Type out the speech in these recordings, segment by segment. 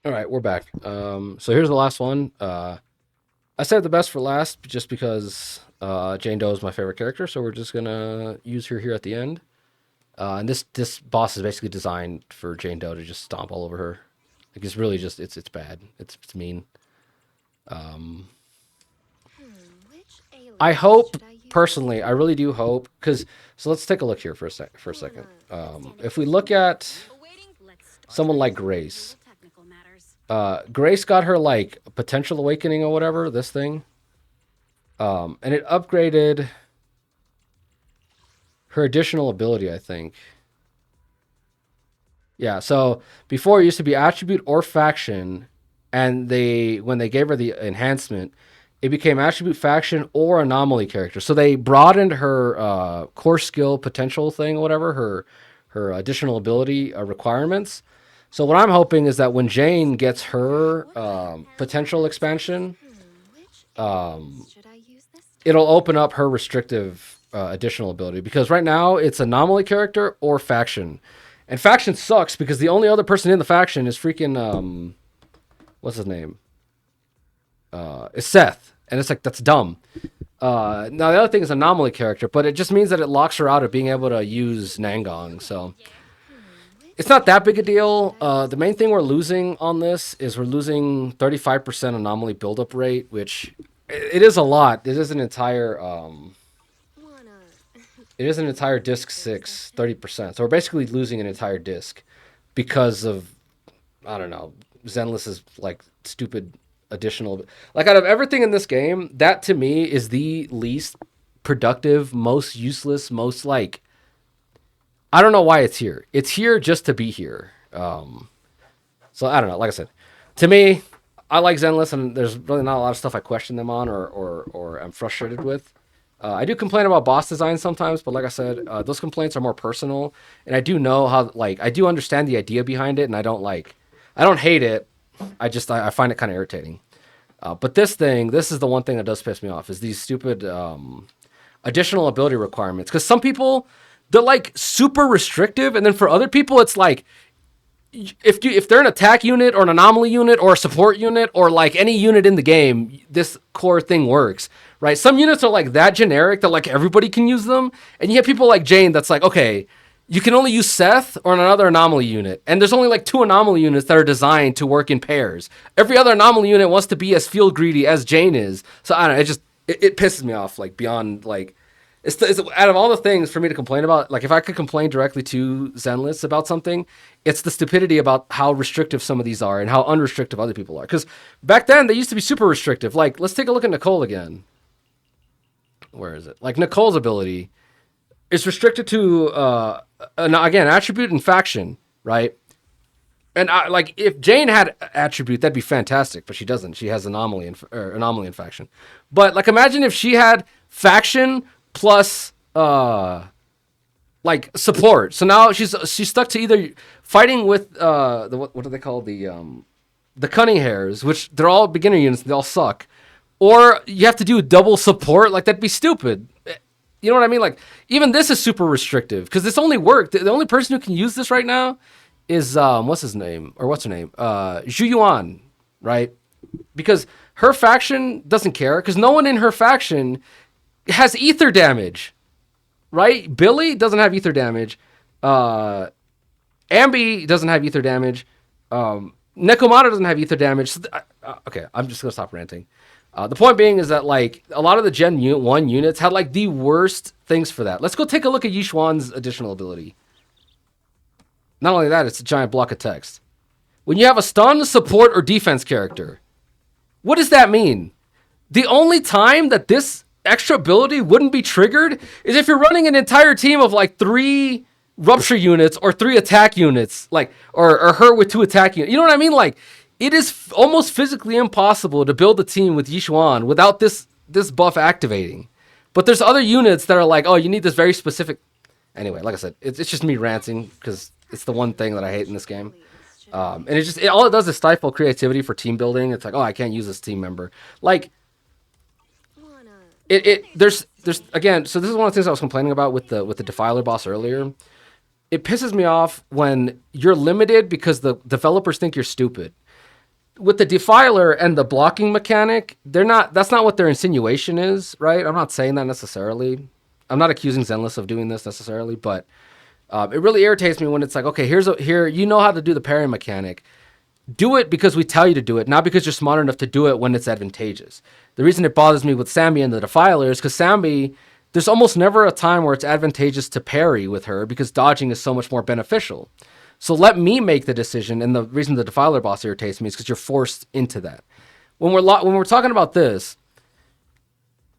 All right, we're back. So here's the last one. I saved the best for last just because Jane Doe is my favorite character, so we're just gonna use her here at the end. And this boss is basically designed for Jane Doe to just stomp all over her. Like it's really just it's bad. It's mean. Um, Which I alias hope should I use? personally, I really do hope because so let's take a look here for a second. If we look at Let's start someone by like examining Grace, the technical matters. Grace got her like potential awakening or whatever this thing, and it upgraded her additional ability, I think. Yeah, so before it used to be attribute or faction, and they when they gave her the enhancement, it became attribute, faction, or anomaly character. So they broadened her core skill potential thing, or whatever her additional ability requirements. So what I'm hoping is that when Jane gets her What kind of potential paradox is this? expansion, Which alias um, should I use this it'll time? open up her restrictive additional ability because right now it's anomaly character or faction, and faction sucks because the only other person in the faction is freaking what's his name is Seth, and it's like that's dumb. Now the other thing is anomaly character, but it just means that it locks her out of being able to use Nangong. So it's Which not that big a alias should deal. I use The this main thing we're time? losing on this is we're losing 35% anomaly buildup rate, which it is a lot. It is an entire Wanna it is an entire wanna disk make your 6, obsession? 30%. So we're basically losing an entire disk because of, I don't know, Zenless's like stupid additional. Like out of everything in this game, that to me is the least productive, most useless, most like, I don't know why it's here. It's here just to be here. So I don't know. Like I said, to me, I like Zenless, and there's really not a lot of stuff I question them on or I'm frustrated with. I do complain about boss design sometimes, but like I said, those complaints are more personal, and I do know how like I do understand the idea behind it, and I don't hate it. I find it kind of irritating. But this is the one thing that does piss me off is these stupid additional ability requirements. Because some people they're like super restrictive, and then for other people it's like if they're an attack unit or an anomaly unit or a support unit or like any unit in the game, this core thing works, right? Some units are like that generic that like everybody can use them, and you have people like Jane that's like, okay, you can only use Seth or another anomaly unit, and there's only like two anomaly units that are designed to work in pairs. Every other anomaly unit wants to be as field greedy as Jane is, so I don't know. It pisses me off like beyond like it's out of all the things for me to complain about. Like if I could complain directly to Zenless about something, it's the stupidity about how restrictive some of these are and how unrestrictive other people are. Because back then they used to be super restrictive. Like let's take a look at Nicole again. Where is it? Like Nicole's ability is restricted to again attribute and faction, right? And like if Jane had attribute, that'd be fantastic, but she doesn't. She has anomaly and faction. But like imagine if she had faction plus like support. So now she's stuck to either fighting with the what do they call the cunning hairs, which they're all beginner units, they all suck, or you have to do double support. Like that'd be stupid. You know what I mean? Like even this is super restrictive because this only worked. The only person who can use this right now is what's his name or what's her name? Zhu Yuan, right? Because her faction doesn't care because no one in her faction has ether damage, right? Billy doesn't have ether damage. Uh, Ambi doesn't have ether damage. Nekomata doesn't have ether damage. So okay, I'm just gonna stop ranting. The point being is that like a lot of the Gen 1 units had like the worst things for that. Let's go take a look at Yishuan's additional ability. Not only that, it's a giant block of text. When you have a stun, support, or defense character, what does that mean? The only time that this extra ability wouldn't be triggered is if you're running an entire team of like three rupture units or three attack units, like or her with two attack units. You know what I mean? Like it is almost physically impossible to build a team with Yishuan without this buff activating. But there's other units that are like, oh, you need this very specific. Anyway, like I said, it's just me ranting because it's the one thing that I hate in this Which game. alias should I use All this it does is time? stifle creativity for team building. It's like, oh, I can't use this team member. Like Wanna it make your there's obsession? again. So this is one of the things I was complaining about with the Defiler boss earlier. It pisses me off when you're limited because the developers think you're stupid. with the Defiler and the blocking mechanic, they're not. That's not what their insinuation is, right? I'm not saying that necessarily. I'm not accusing Zenless of doing this necessarily, but it really irritates me when it's like, okay, here you know how to do the parry mechanic. Do it because we tell you to do it, not because you're smart enough to do it when it's advantageous. The reason it bothers me with Sammy and the Defiler is because Sammy, there's almost never a time where it's advantageous to parry with her because dodging is so much more beneficial. So let me make the decision, and the reason the Defiler boss irritates me is because you're forced into that. When we're talking about this,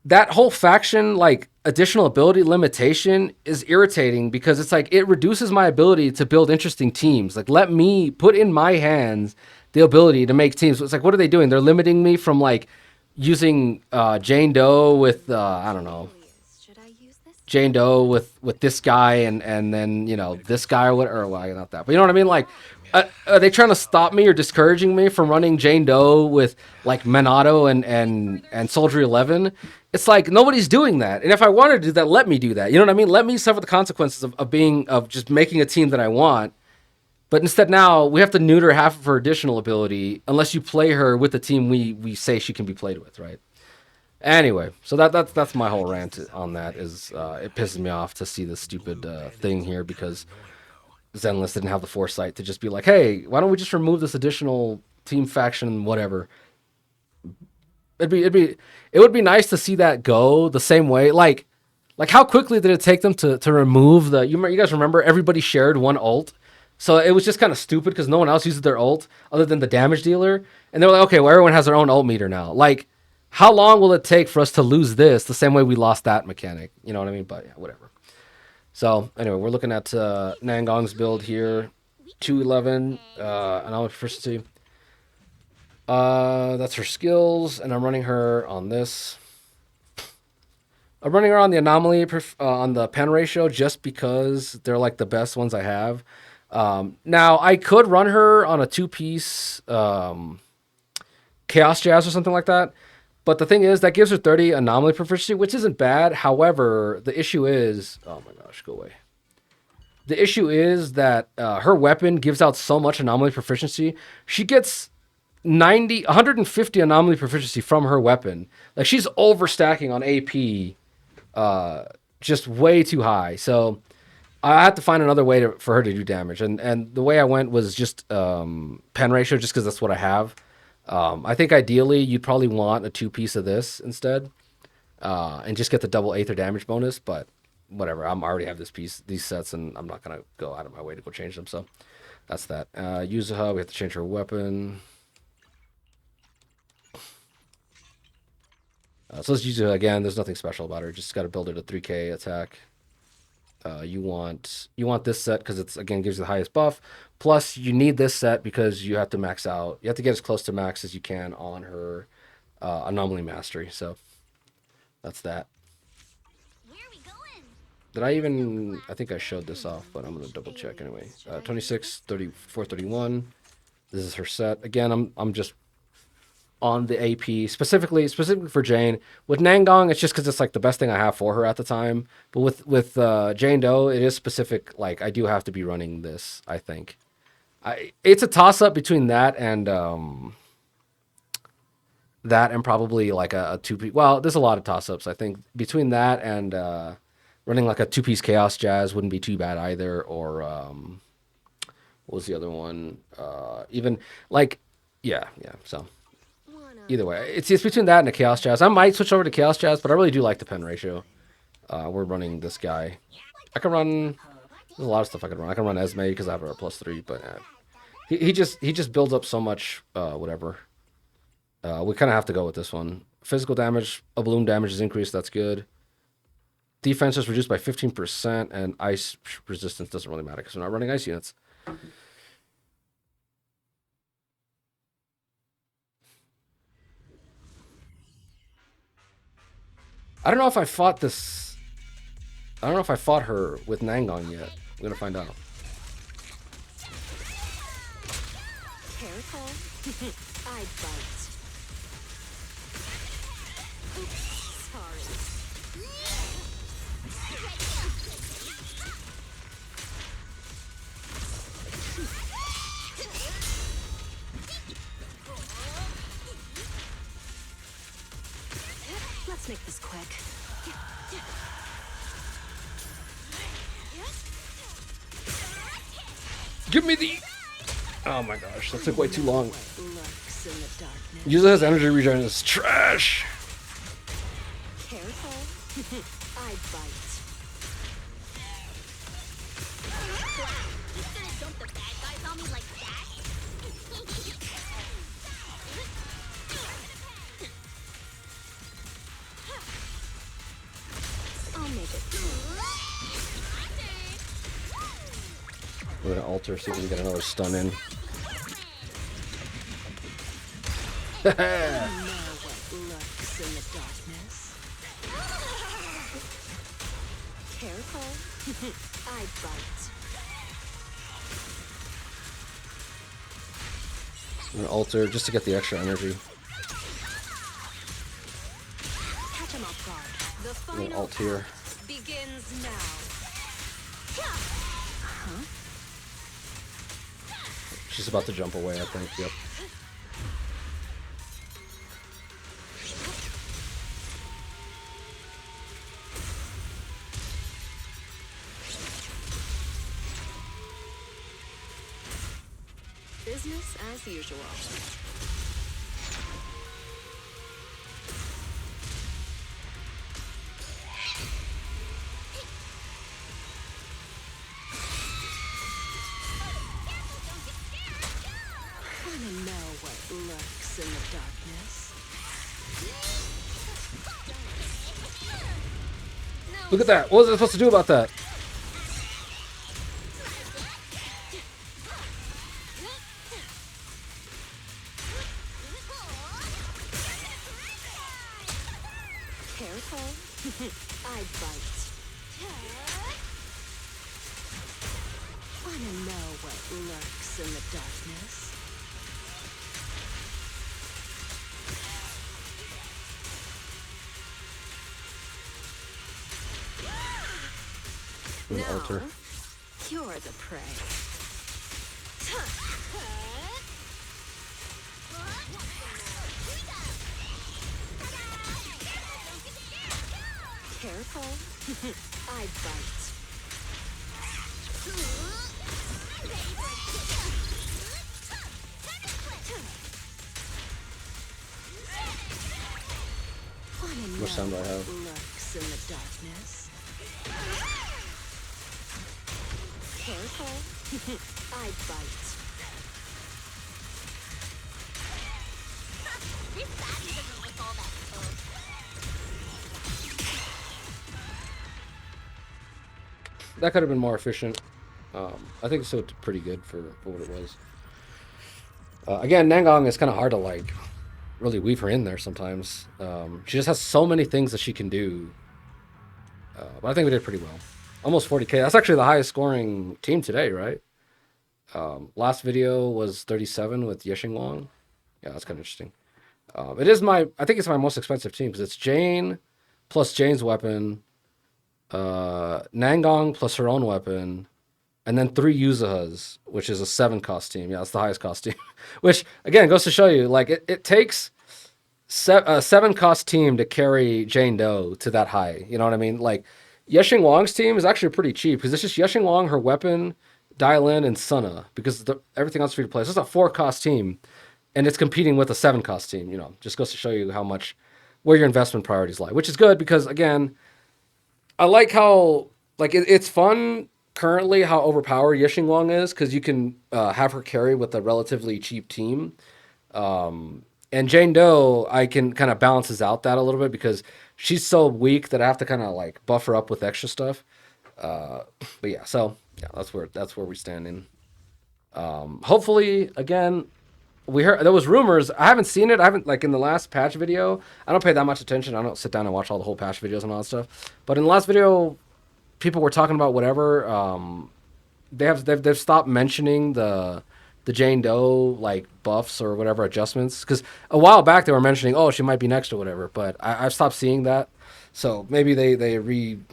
that whole faction like additional ability limitation is irritating because it's like it reduces my ability to build interesting teams. Like let me put in my hands the ability to make teams. It's like what are they doing? They're limiting me from like using Jane Doe with I don't know. Should I use this? Jane Doe with this guy and then you know this guy or whatever. Well, not that, but you know what I mean. Like, are they trying to stop me or discouraging me from running Jane Doe with like Minato and Soldier 11? It's like nobody's doing that. And if I wanted to do that, let me do that. You know what I mean? Let me suffer the consequences of just making a team that I want. But instead now we have to neuter half of her additional ability unless you play her with the team we say she can be played with, right? Anyway, so that's my whole rant on that. Is it pisses me off to see this stupid thing here because Zenless didn't have the foresight to just be like, hey, why don't we just remove this additional team faction, whatever. It would be nice to see that go the same way. Like how quickly did it take them to remove the? You guys remember everybody shared one ult, so it was just kind of stupid because no one else uses their ult other than the damage dealer, and they were like, okay, well everyone has their own ult meter now. Like, how long will it take for us to lose this the same way we lost that mechanic? You know what I mean? But yeah, whatever. So anyway, we're looking at Nangong's build here, 211, anomaly proficiency. That's her skills, and I'm running her on this. I'm running her on the anomaly on the pen ratio just because they're like the best ones I have. Now I could run her on a 2-piece Chaos Jazz or something like that. But the thing is, that gives her 30 anomaly proficiency, which isn't bad. However, the issue is... Oh my gosh, go away. The issue is that her weapon gives out so much anomaly proficiency. She gets 150 anomaly proficiency from her weapon. Like, she's overstacking on AP just way too high. So I had to find another way for her to do damage. And the way I went was just pen ratio, just because that's what I have. I think ideally you'd probably want a 2-piece of this instead, and just get the double Aether damage bonus. But whatever, I already have these sets, and I'm not gonna go out of my way to go change them. So that's that. Yuzuha, we have to change her weapon. So let's use it again. There's nothing special about her. Just got to build it a 3K attack. You want this set because it's again gives you the highest buff. Plus, you need this set because you have to max out. You have to get as close to max as you can on her anomaly mastery. So that's that. Where are we going? Did I even? I think I showed this off, but I'm gonna double check anyway. 26, 34, 31. This is her set. Again, I'm just on the AP specifically for Jane. With Nangong, it's just because it's like the best thing I have for her at the time. But with Jane Doe, it is specific. Like, I do have to be running this. I think it's a toss up between that and probably like a 2-piece. Well, there's a lot of toss ups. I think between that and running like a 2-piece Chaos Jazz wouldn't be too bad either. Or what was the other one? Even like yeah. So. Either way, it's between that and a Chaos Jazz. I might switch over to Chaos Jazz, but I really do like the pen ratio. We're running this guy. I can run... There's a lot of stuff I can run. I can run Esme because I have her at +3, but he just builds up so much whatever. We kind of have to go with this one. Physical damage, a balloon damage is increased. That's good. Defense is reduced by 15%, and ice resistance doesn't really matter because we're not running ice units. I don't know if I fought this. I don't know if I fought her with Nangong yet. I'm gonna find out. Careful. I bite. Oops, sorry. Let's make this quick. Give me the... Oh my gosh, that took way too long. Lurks in the darkness. Yuzuha's energy regen is trash. Careful. I bite. He's gonna dump the bad guys on me like that? I'll make it. We're gonna alter, see if we can get another stun in. I know what lurks in the darkness. Careful. I bite. I'm gonna alter just to get the extra energy. Catch him off guard. The I'm final gonna alt here. act begins now. She's about to jump away, I think. Yep. Business as usual. Wanna know what lurks in the darkness? Look at that. What was I supposed to do about that? Careful. I bite. Wanna know what lurks in the darkness? I'm gonna Now, alter. you're the prey. Careful. I bite. Wanna much time do I know have? what lurks in the darkness? Careful. I bite. That could have been more efficient. I think it's still pretty good for what it was. Again, Nangong is kind of hard to like really weave her in there sometimes. She just has so many things that she can do. But I think we did pretty well. Almost 40k. That's actually the highest scoring team today, right? Last video was 37 with Yeshing Wong. Yeah, that's kind of interesting. It is I think it's my most expensive team because it's Jane plus Jane's weapon, Nangong plus her own weapon, and then 3 Yuzuhas, which is a 7 cost team. Yeah, that's the highest cost team. Which, again, goes to show you, like, it takes a 7 cost team to carry Jane Doe to that high. You know what I mean? Like, Yeshing Wong's team is actually pretty cheap because it's just Yeshing Wong, her weapon, Dialin, and Sunna because everything else is free to play. So it's a 4 cost team, and it's competing with a 7 cost team. You know, just goes to show you where your investment priorities lie, which is good because, again, I like how, like, it's fun currently how overpowered Yeshing Wong is because you can have her carry with a relatively cheap team. And Jane Doe, I can kind of balances out that a little bit because she's so weak that I have to kind of like buff her up with extra stuff. But yeah, so yeah, that's where we stand in. Hopefully, again, we heard there was rumors. I haven't seen it. I haven't like in the last patch video. I don't pay that much attention. I don't sit down and watch all the whole patch videos and all that stuff. But in the last video, people were talking about whatever. They've stopped mentioning the Jane Doe like buffs or whatever adjustments because a while back they were mentioning she might be next or whatever. But I've stopped seeing that. So maybe they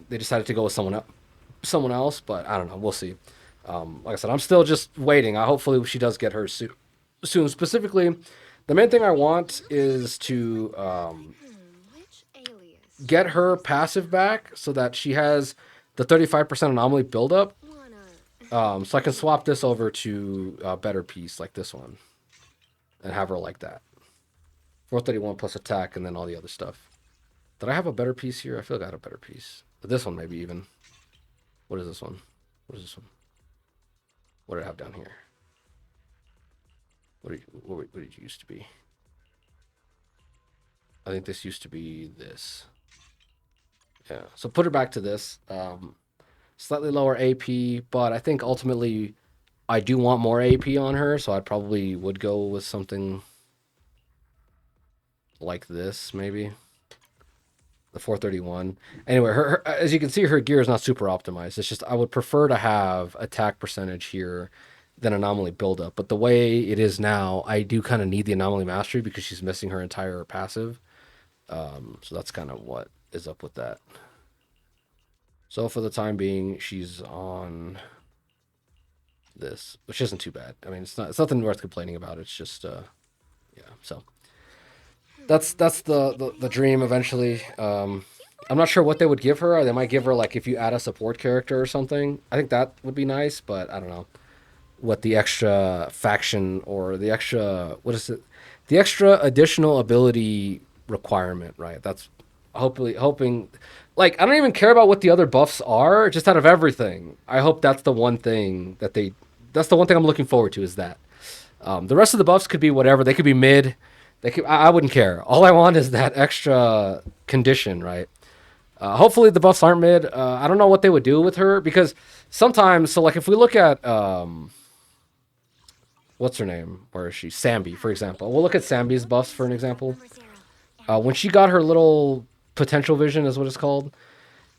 decided to go with someone else. But I don't know. We'll see. Like I said, I'm still just waiting. Hopefully she does get her soon. Specifically, the main thing I want is to Which alias get her passive back so that she has the 35% anomaly buildup. So I can swap this over to a better piece like this one and have her like that. 431 plus attack and then all the other stuff. Did I have a better piece here? I feel like I had a better piece. But this one maybe even. What is this one? What is this one? What did I have down here? What did you used to be? I think this used to be this. Yeah. So put her back to this. Slightly lower AP, but I think ultimately I do want more AP on her, so I probably would go with something like this, maybe. The 431. Anyway, her as you can see, her gear is not super optimized. It's just I would prefer to have attack percentage here than anomaly buildup. But the way it is now, I do kind of need the anomaly mastery because she's missing her entire passive. So that's kind of what is up with that. So for the time being, she's on this, which isn't too bad. I mean, it's nothing worth complaining about. It's just yeah. So that's the dream eventually. I'm not sure what they would give her. They might give her like if you add a support character or something. I think that would be nice, but I don't know what the extra faction or the extra what is it? The extra additional ability requirement, right? That's hoping like I don't even care about what the other buffs are, just out of everything. I hope that's the one thing that they that's the one thing I'm looking forward to is that. The rest of the buffs could be whatever. They could be mid. They could, I wouldn't care. All I want is that extra condition, right? Hopefully the buffs aren't mid. I don't know what they would do with her because sometimes, so like if we look at what's her name? Where is she? Sambi, for example. We'll look at Sambi's buffs for an example. When she got her little potential vision, is what it's called.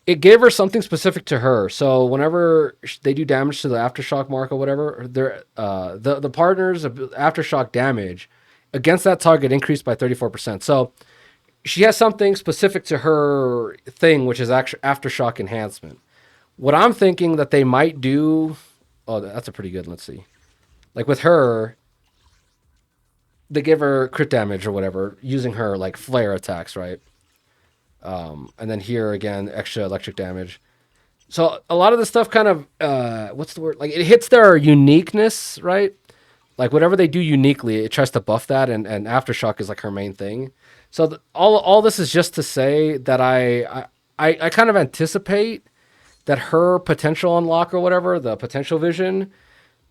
It gave her something specific to her. So whenever they do damage to the aftershock mark or whatever, the partner's aftershock damage against that target increased by 34%. So she has something specific to her thing, which is actually aftershock enhancement. What I'm thinking that they might do, oh, that's a pretty good. Let's see, like with her, they give her crit damage or whatever using her like flare attacks, right? And then here again, extra electric damage. So a lot of this stuff kind of, what's the word? Like it hits their uniqueness, right? Like whatever they do uniquely, it tries to buff that, and aftershock is like her main thing. So all this is just to say that I kind of anticipate that her potential unlock or whatever, the potential vision,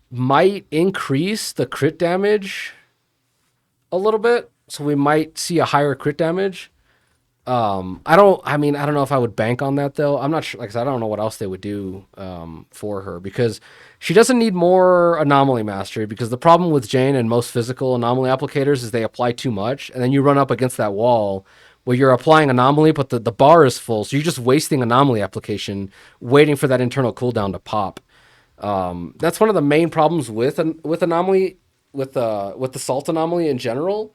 might increase the crit damage a little bit. So we might see a higher crit damage. I don't know if I would bank on that though. I'm not sure. Like I said, I don't know what else they would do for her because she doesn't need more anomaly mastery, because the problem with Jane and most physical anomaly applicators is they apply too much and then you run up against that wall where you're applying anomaly but the bar is full, so you're just wasting anomaly application waiting for that internal cooldown to pop. That's one of the main problems with anomaly, with the salt anomaly in general,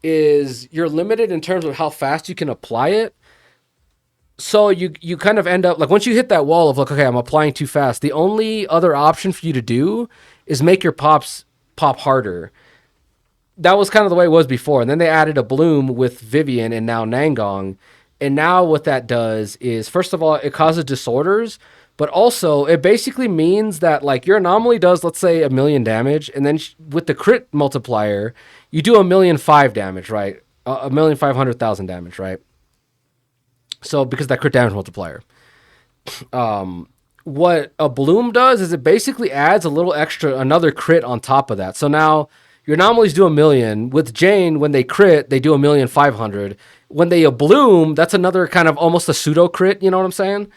is you're limited in terms of how fast you can apply it. So you kind of end up like once you hit that wall of like, okay, I'm applying too fast, the only other option for you to do is make your pops pop harder. That was kind of the way it was before. And then they added a bloom with Vivian and now Nangong. And now what that does is, first of all, it causes disorders, but also it basically means that like your anomaly does, let's say, 1,000,000 damage, and then with the crit multiplier, you do 1,000,005 damage, right? 1,500,000 damage, right? So because that crit damage multiplier. What a bloom does is it basically adds a little extra, another crit on top of that. So now your anomalies do 1,000,000. With Jane, when they crit, they do 1,500,000. When they bloom, that's another kind of almost a pseudo crit. You know what I'm saying?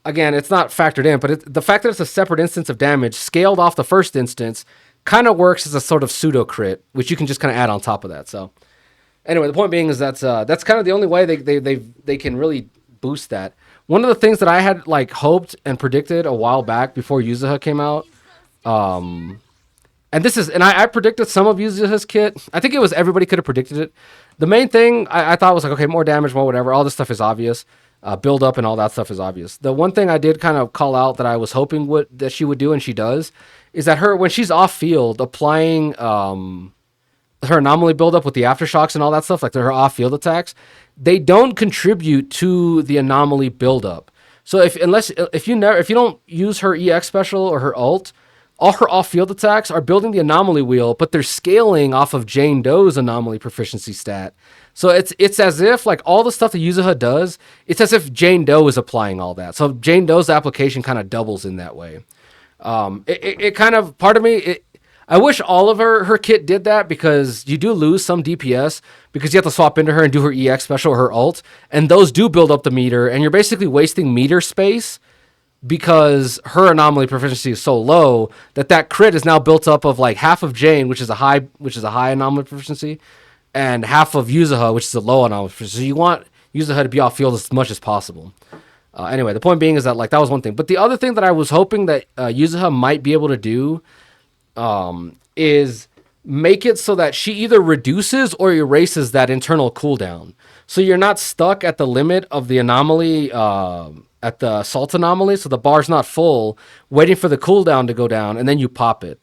Again, it's not factored in, but the fact that it's a separate instance of damage scaled off the first instance kind of works as a sort of pseudo crit, which you can just kind of add on top of that. So anyway, the point being is that's kind of the only way they can really boost that. One of the things that I had like hoped and predicted a while back before Yuzuha came out, and I predicted some of Yuzuha's kit. I think it was everybody could have predicted it. The main thing I thought was like, okay, more damage, more whatever. All this stuff is obvious. Build up and all that stuff is obvious. The one thing I did kind of call out that I was hoping that she would do, and she does, is that when she's off field applying her anomaly buildup with the aftershocks and all that stuff, like her off-field attacks, they don't contribute to the anomaly buildup. So if you don't use her EX special or her ult, all her off-field attacks are building the anomaly wheel, but they're scaling off of Jane Doe's anomaly proficiency stat. So it's as if like all the stuff that Yuzuha does, it's as if Jane Doe is applying all that. So Jane Doe's application kind of doubles in that way. It kind of part of me. I wish all of her kit did that because you do lose some DPS because you have to swap into her and do her EX special or her ult, and those do build up the meter, and you're basically wasting meter space because her anomaly proficiency is so low that crit is now built up of like half of Jane, which is a high anomaly proficiency, and half of Yuzuha, which is a low anomaly proficiency. So you want Yuzuha to be off field as much as possible. Anyway, the point being is that like that was one thing, but the other thing that I was hoping that Yuzuha might be able to do is make it so that she either reduces or erases that internal cooldown. So you're not stuck at the limit of the anomaly, at the assault anomaly, so the bar's not full, waiting for the cooldown to go down, and then you pop it.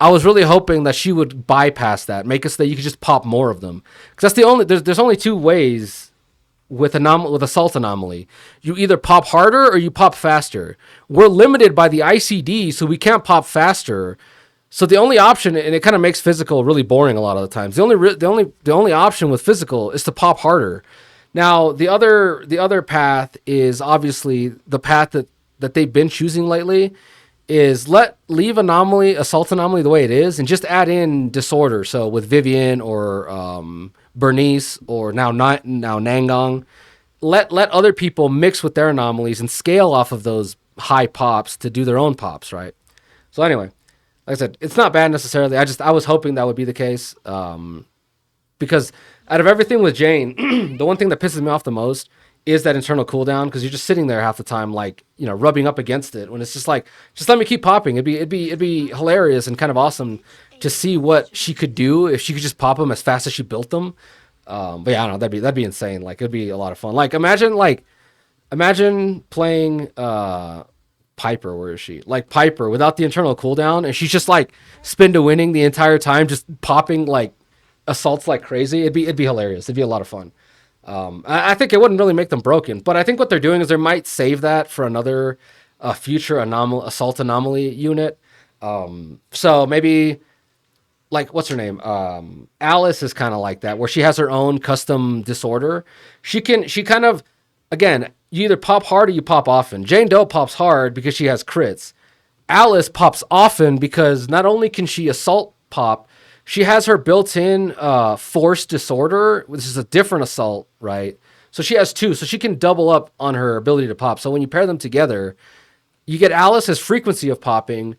I was really hoping that she would bypass that, make it so that you could just pop more of them. Because that's the only, there's only two ways with assault anomaly. You either pop harder or you pop faster. We're limited by the ICD, so we can't pop faster. So the only option, and it kind of makes physical really boring a lot of the times. The only option with physical is to pop harder. Now the other path is obviously the path that they've been choosing lately is leave assault anomaly the way it is, and just add in disorder. So with Vivian or Bernice or now Nangong, let other people mix with their anomalies and scale off of those high pops to do their own pops, right? So anyway, like I said, it's not bad necessarily. I was hoping that would be the case, because out of everything with Jane, the one thing that pisses me off the most is that internal cooldown, because you're just sitting there half the time, like, you know, rubbing up against it when it's just like, just let me keep popping. It'd be hilarious and kind of awesome to see what she could do if she could just pop them as fast as she built them. But yeah, I don't know, that'd be insane. Like, it'd be a lot of fun. Like, imagine playing Piper. Where is she? Like Piper without the internal cooldown, and she's just like spin to winning the entire time, just popping like assaults like crazy. It'd be hilarious. It'd be a lot of fun. I think it wouldn't really make them broken, but I think what they're doing is they might save that for another future assault anomaly unit. So maybe like, what's her name? Alice is kind of like that, where she has her own custom disorder. She kind of, again, you either pop hard or you pop often. Jane Doe pops hard because she has crits. Alice pops often because not only can she assault pop, she has her built-in force disorder, which is a different assault, right? So she has two, so she can double up on her ability to pop. So when you pair them together, you get Alice's frequency of popping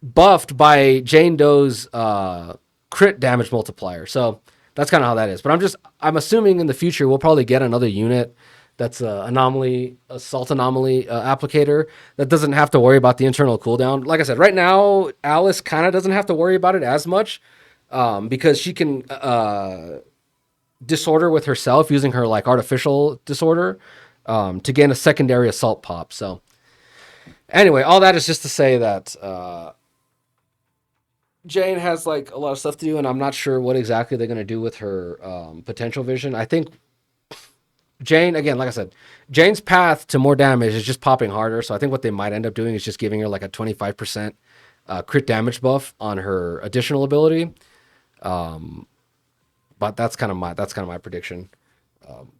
buffed by Jane Doe's crit damage multiplier. So that's kind of how that is. But I'm assuming in the future we'll probably get another unit that's assault anomaly applicator that doesn't have to worry about the internal cooldown. Like I said, right now Alice kind of doesn't have to worry about it as much, because she can disorder with herself using her like artificial disorder to gain a secondary assault pop. So anyway, all that is just to say that Jane has like a lot of stuff to do, and I'm not sure what exactly they're going to do with her potential vision. I think Jane, again, like I said, Jane's path to more damage is just popping harder. So I think what they might end up doing is just giving her like a 25% crit damage buff on her additional ability. But that's kind of my prediction.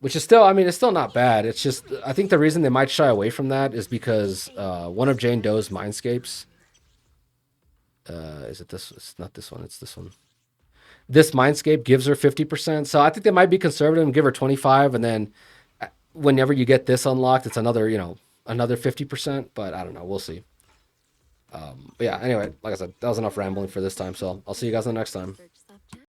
Which is still, I mean, it's still not bad. It's just, I think the reason they might shy away from that is because one of Jane Doe's mindscapes, is it this? It's not this one. It's this one. This mindscape gives her 50%. So I think they might be conservative and give her 25. And then whenever you get this unlocked, it's another 50%. But I don't know. We'll see. But yeah, anyway, like I said, that was enough rambling for this time. So I'll see you guys in the next time.